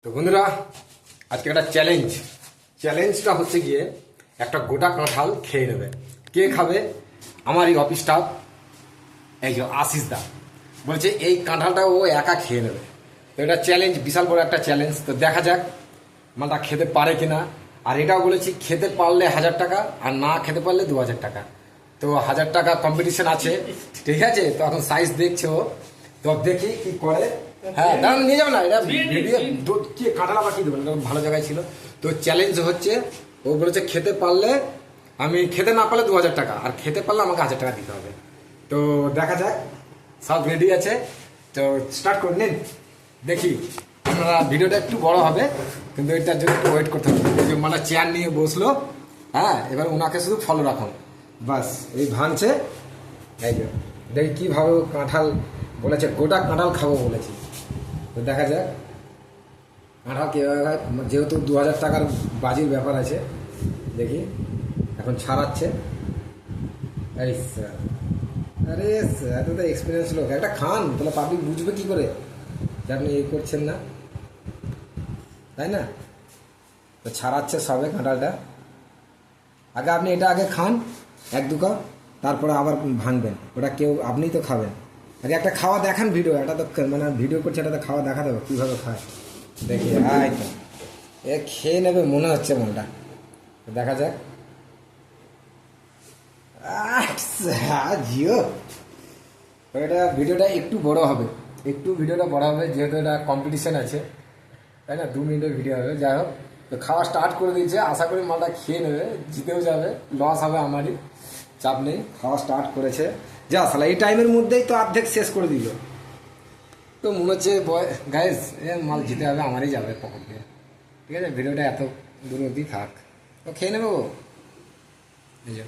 তো বন্ধুরা, আজকে একটা চ্যালেঞ্জটা হচ্ছে গিয়ে একটা গোটা কাঁঠাল খেয়ে নেবে। কে খাবে? আমার এই অফিস স্টাফ, এই যে আশিস দা বলছে এই কাঁঠালটা ও একা খেয়ে নেবে। তো এটা চ্যালেঞ্জ, বিশাল বড় একটা চ্যালেঞ্জ। তো দেখা যাক মালটা খেতে পারে কিনা। আর এটাও বলেছি খেতে পারলে 1000 টাকা, আর না খেতে পারলে 2000 টাকা। তো 1000 টাকা কম্পিটিশন আছে, ঠিক আছে? তো এখন সাইজ দেখছে ও, তো দেখি কি করে। হ্যাঁ, দাঁড়ান, নিয়ে যাবে না, এটা ভিডিও কি কাঁঠাল আবার কি দেবেন, ভালো জায়গায় ছিল। তো চ্যালেঞ্জ হচ্ছে, ও বলেছে খেতে পারলে, আমি খেতে না পারলে 2000 টাকা, আর খেতে পারলে আমাকে 1000 টাকা দিতে হবে। তো দেখা যাক, সব রেডি আছে। তো স্টার্ট করে নিন, দেখি। আপনারা ভিডিওটা একটু বড় হবে, কিন্তু এটার জন্য একটু ওয়েট করতে হবে। এই যে মানে চেয়ার নিয়ে বসলো, হ্যাঁ, এবার ওনাকে শুধু ফলো রাখুন, বাস। এই ভাঙছে, এই যে দেখি কীভাবে কাঁঠাল বলেছে, গোটা কাঁঠাল খাবো বলেছি। তো দেখা যাক কাঁঠাল কীভাবে হয়, যেহেতু 2000 টাকার বাজির ব্যাপার আছে। দেখি এখন ছাড়াচ্ছে। এই স্যার, আরে এত তো এক্সপিরিয়েন্স লোক, একটা খান, তাহলে পাবলিক বুঝবে কি করে যে আপনি এই করছেন না, তাই না? তো ছাড়াচ্ছে সবে কাঁঠালটা। আগে আপনি এটা আগে খান 1-2 কাপ, তারপরে আবার ভাঙবেন। ওটা কেউ, আপনিই তো খাবেন। আগে একটা খাওয়া দেখান, ভিডিও, এটা তো মানে ভিডিও করছে, এটা তো খাওয়া দেখা দেবো কীভাবে খায়। দেখি, হ্যাঁ, তো এ খেয়ে নেবে মনে হচ্ছে মালটা। দেখা যাক। জিও, এটা ভিডিওটা একটু বড় হবে, যেহেতু এটা কম্পিটিশন আছে, তাই না? 2 মিনিটের ভিডিও হবে। যাই হোক, তো খাওয়া স্টার্ট করে দিয়েছে, আশা করি মালটা খেয়ে নেবে, জিতেও যাবে, লস হবে আমারই, চাপ নেই। খাওয়া স্টার্ট করেছে, যা সালা এই টাইমের মধ্যেই তো অর্ধেক শেষ করে দিল। তো মনে হচ্ছে গাইজ, এ মাল জিতে হবে, আমারই যাবে পকেট দিয়ে। ঠিক আছে, ভিডিওটা এত দূর অবধি থাক, তো খেয়ে নেবে ও। এই যে